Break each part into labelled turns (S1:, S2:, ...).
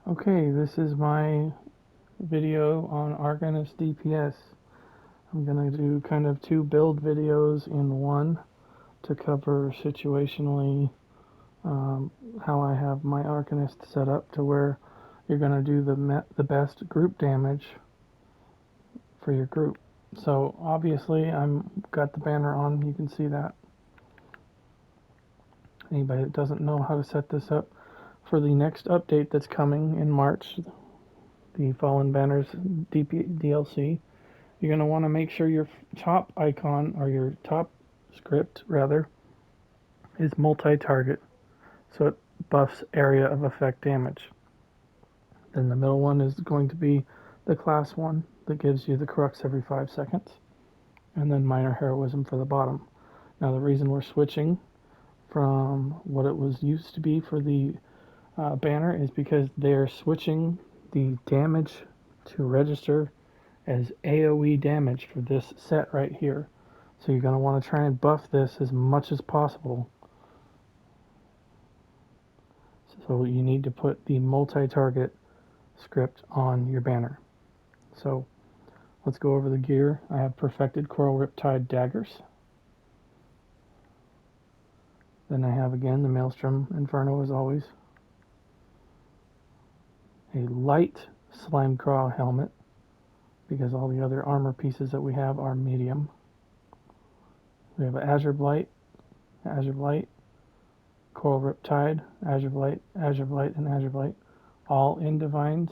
S1: Okay, this is my video on Arcanist DPS. I'm going to do kind of two build videos in one to cover situationally how I have my Arcanist set up to where you're going to do the best group damage for your group. So obviously I'm got the banner on, you can see that. Anybody that doesn't know how to set this up for the next update that's coming in March, the Fallen Banners DLC, you're going to want to make sure your top icon, or your top script rather, is multi-target, so it buffs area of effect damage. Then the middle one is going to be the class one that gives you the crux every 5 seconds, and then minor heroism for the bottom. Now the reason we're switching from what it was used to be for the banner is because they're switching the damage to register as AoE damage for this set right here. So you're going to want to try and buff this as much as possible. So you need to put the multi-target script on your banner. So let's go over the gear. I have perfected Coral Riptide daggers. Then I have again the Maelstrom Inferno as always. A light slime craw helmet, because all the other armor pieces that we have are medium. We have Azureblight, Coral Riptide, Azureblight, and Azureblight, all in divines,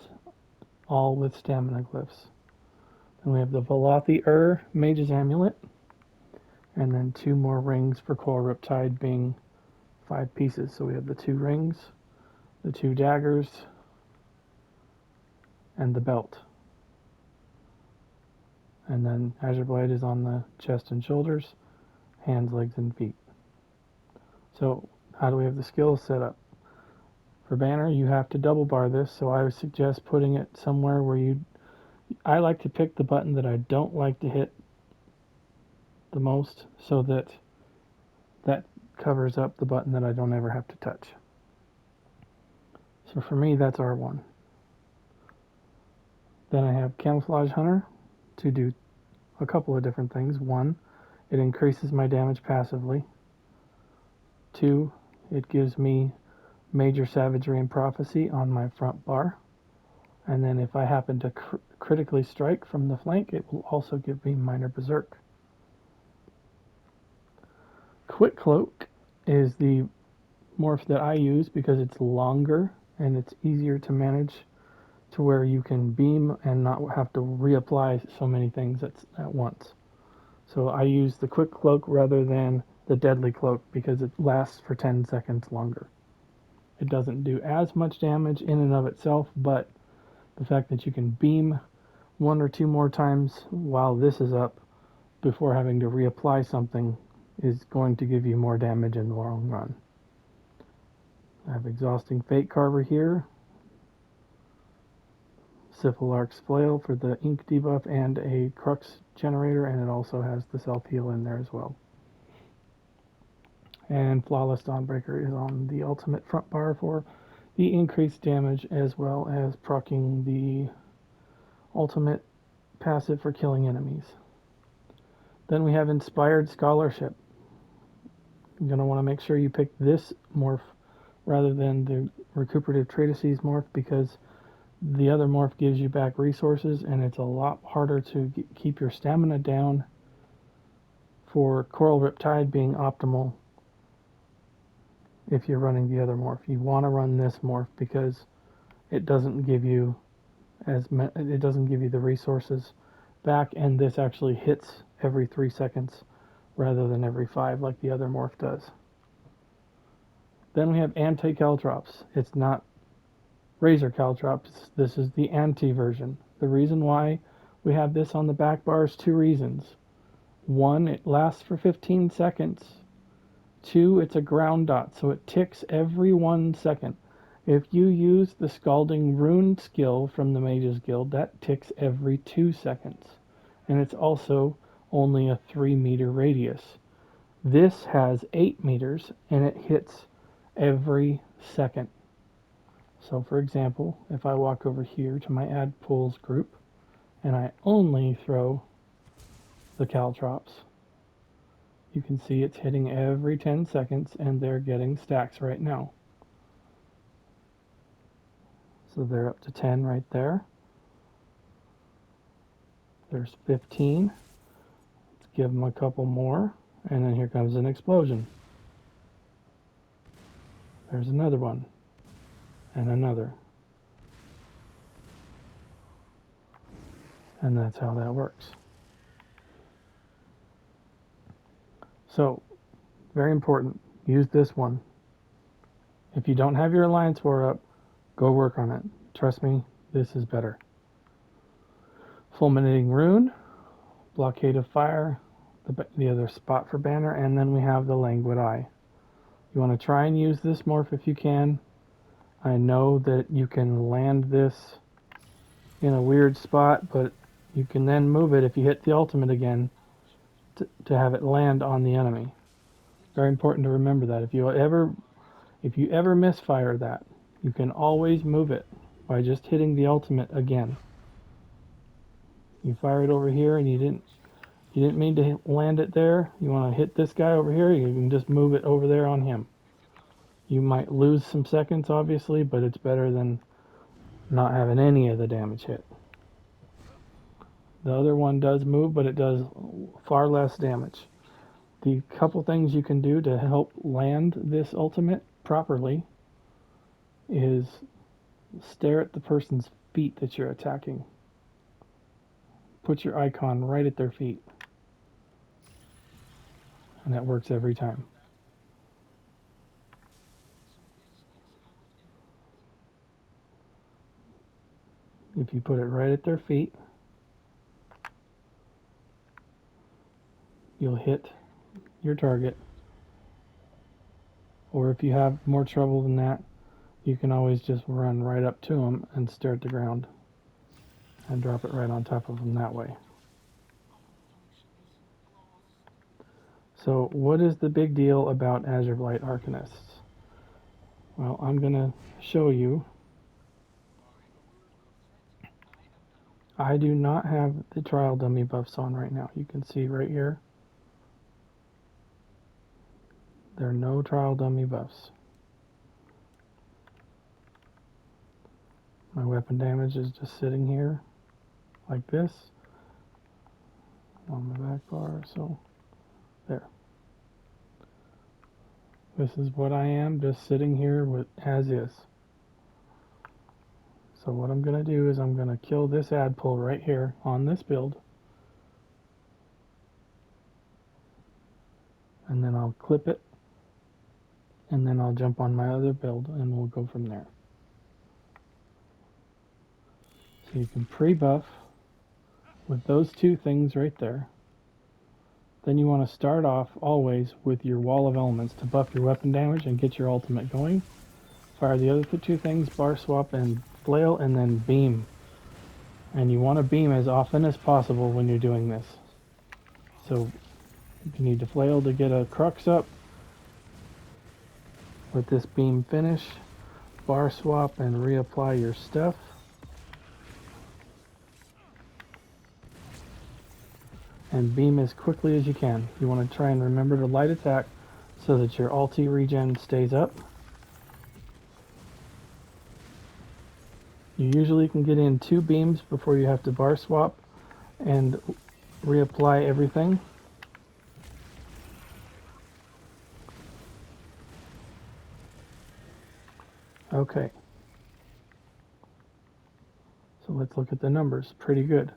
S1: all with stamina glyphs. Then we have the Velothi Ur-Mage's Amulet, and then 2 more rings for Coral Riptide, being 5 pieces. So we have the 2 rings, the 2 daggers, and the belt. And then Azureblight is on the chest and shoulders, hands, legs, and feet. So how do we have the skills set up? For banner, you have to double bar this, so I would suggest putting it somewhere where I like to pick the button that I don't like to hit the most, so that covers up the button that I don't ever have to touch. So for me, that's R1. Then I have Camouflage Hunter to do a couple of different things. 1, it increases my damage passively. 2, it gives me Major Savagery and Prophecy on my front bar. And then if I happen to critically strike from the flank, it will also give me Minor Berserk. Quick Cloak is the morph that I use because it's longer and it's easier to manage, to where you can beam and not have to reapply so many things at once. So I use the Quick Cloak rather than the Deadly Cloak because it lasts for 10 seconds longer. It doesn't do as much damage in and of itself, but the fact that you can beam 1 or 2 more times while this is up before having to reapply something is going to give you more damage in the long run. I have Exhausting Fate Carver here, Syphilarch's Flail for the ink debuff, and a Crux generator, and it also has the self-heal in there as well. And Flawless Dawnbreaker is on the ultimate front bar for the increased damage, as well as proccing the ultimate passive for killing enemies. Then we have Inspired Scholarship. You're going to want to make sure you pick this morph rather than the Recuperative Treatises morph, because the other morph gives you back resources, and it's a lot harder to keep your stamina down for Coral Riptide being optimal if you're running the other morph. You want to run this morph because it doesn't give you the resources back, and this actually hits every 3 seconds rather than every 5 like the other morph does. Then we have Anti-Caltrops. It's not Razor Caltrops, this is the anti-version. The reason why we have this on the back bar is 2 reasons. 1, it lasts for 15 seconds. 2, it's a ground dot, so it ticks every 1 second. If you use the Scalding Rune skill from the Mages Guild, that ticks every 2 seconds. And it's also only a 3-meter radius. This has 8 meters, and it hits every second. So for example, if I walk over here to my add pools group and I only throw the caltrops, you can see it's hitting every 10 seconds and they're getting stacks right now. So they're up to 10 right there. There's 15. Let's give them a couple more, and then here comes an explosion. There's another one, and another. And that's how that works. So, very important, use this one. If you don't have your Alliance War up, go work on it. Trust me, this is better. Fulminating Rune, Blockade of Fire, the other spot for banner, and then we have the Languid Eye. You want to try and use this morph if you can. I know that you can land this in a weird spot, but you can then move it if you hit the ultimate again to have it land on the enemy. Very important to remember that. If you ever misfire that, you can always move it by just hitting the ultimate again. You fire it over here and you didn't mean to land it there. You want to hit this guy over here, you can just move it over there on him. You might lose some seconds, obviously, but it's better than not having any of the damage hit. The other one does move, but it does far less damage. The couple things you can do to help land this ultimate properly is stare at the person's feet that you're attacking. Put your icon right at their feet. And that works every time. If you put it right at their feet, you'll hit your target. Or if you have more trouble than that, you can always just run right up to them and stare at the ground and drop it right on top of them that way. So what is the big deal about Azureblight Arcanists? Well, I'm going to show you. I do not have the trial dummy buffs on right now. You can see right here. There are no trial dummy buffs. My weapon damage is just sitting here like this on the back bar, so there. This is what I am, just sitting here with as is. So what I'm going to do is I'm going to kill this ad pull right here on this build. And then I'll clip it. And then I'll jump on my other build and we'll go from there. So you can pre-buff with those two things right there. Then you want to start off always with your wall of elements to buff your weapon damage and get your ultimate going. Fire the other two things, bar swap and flail, and then beam. And you want to beam as often as possible when you're doing this. So you need to flail to get a crux up. Let this beam finish. Bar swap and reapply your stuff. And beam as quickly as you can. You want to try and remember to light attack so that your ulti regen stays up. You usually can get in 2 beams before you have to bar swap and reapply everything. Okay. So let's look at the numbers. Pretty good.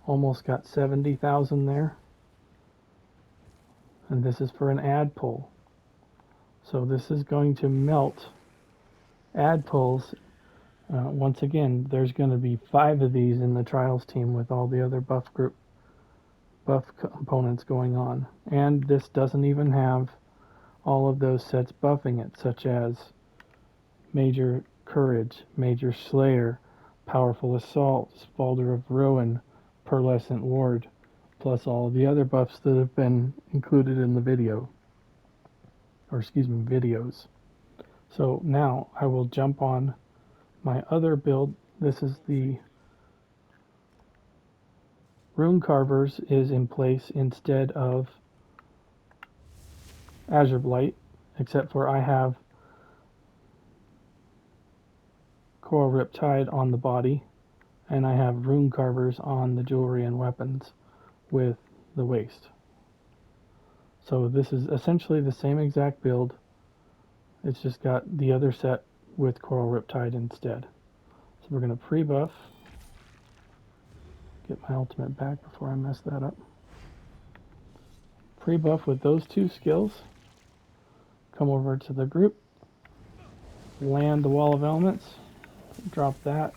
S1: Almost got 70,000 there. And this is for an ad pull. So this is going to melt ad pulls. Once again, there's going to be 5 of these in the trials team with all the other buff components going on. And this doesn't even have all of those sets buffing it, such as Major Courage, Major Slayer, Powerful Assault, Spalder of Ruin, Pearlescent Ward, plus all of the other buffs that have been included in the video. Or excuse me, videos. So now I will jump on My other build, this is the Runecarvers, is in place instead of Azureblight, except for I have Coral Riptide on the body, and I have Runecarvers on the jewelry and weapons with the waist. So this is essentially the same exact build. It's just got the other set with Coral Riptide instead. So we're going to pre-buff. Get my ultimate back before I mess that up. Pre-buff with those two skills. Come over to the group. Land the Wall of Elements. Drop that.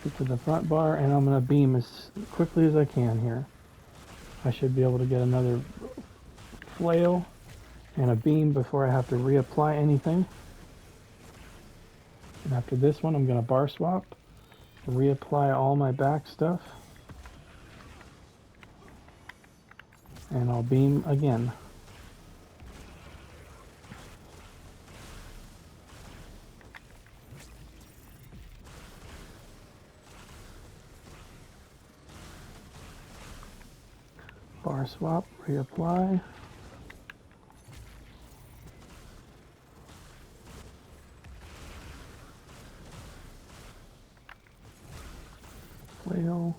S1: Get to the front bar, and I'm going to beam as quickly as I can here. I should be able to get another flail and a beam before I have to reapply anything. And after this one, I'm going to bar swap, reapply all my back stuff, and I'll beam again. Bar swap, reapply. Flail.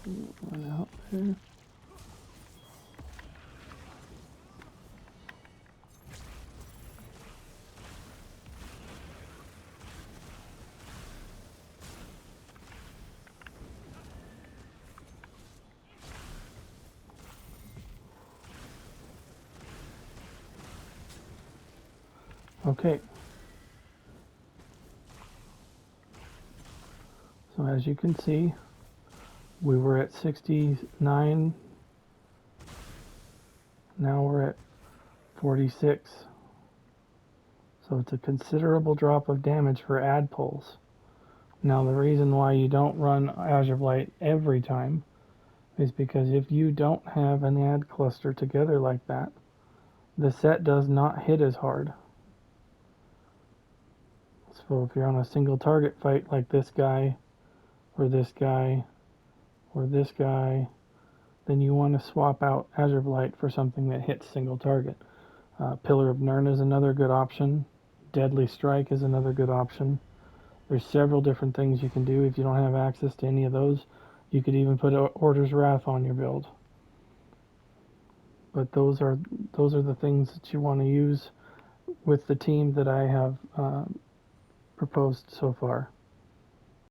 S1: Run out there. Okay. So as you can see, we were at 69. Now we're at 46. So it's a considerable drop of damage for add pulls. Now the reason why you don't run Azureblight every time is because if you don't have an add cluster together like that, the set does not hit as hard. So if you're on a single target fight like this guy, or this guy, or this guy, then you want to swap out Azureblight for something that hits single target. Pillar of Nirn is another good option. Deadly Strike is another good option. There's several different things you can do. If you don't have access to any of those, you could even put Order's Wrath on your build. But those are the things that you want to use with the team that I have proposed so far.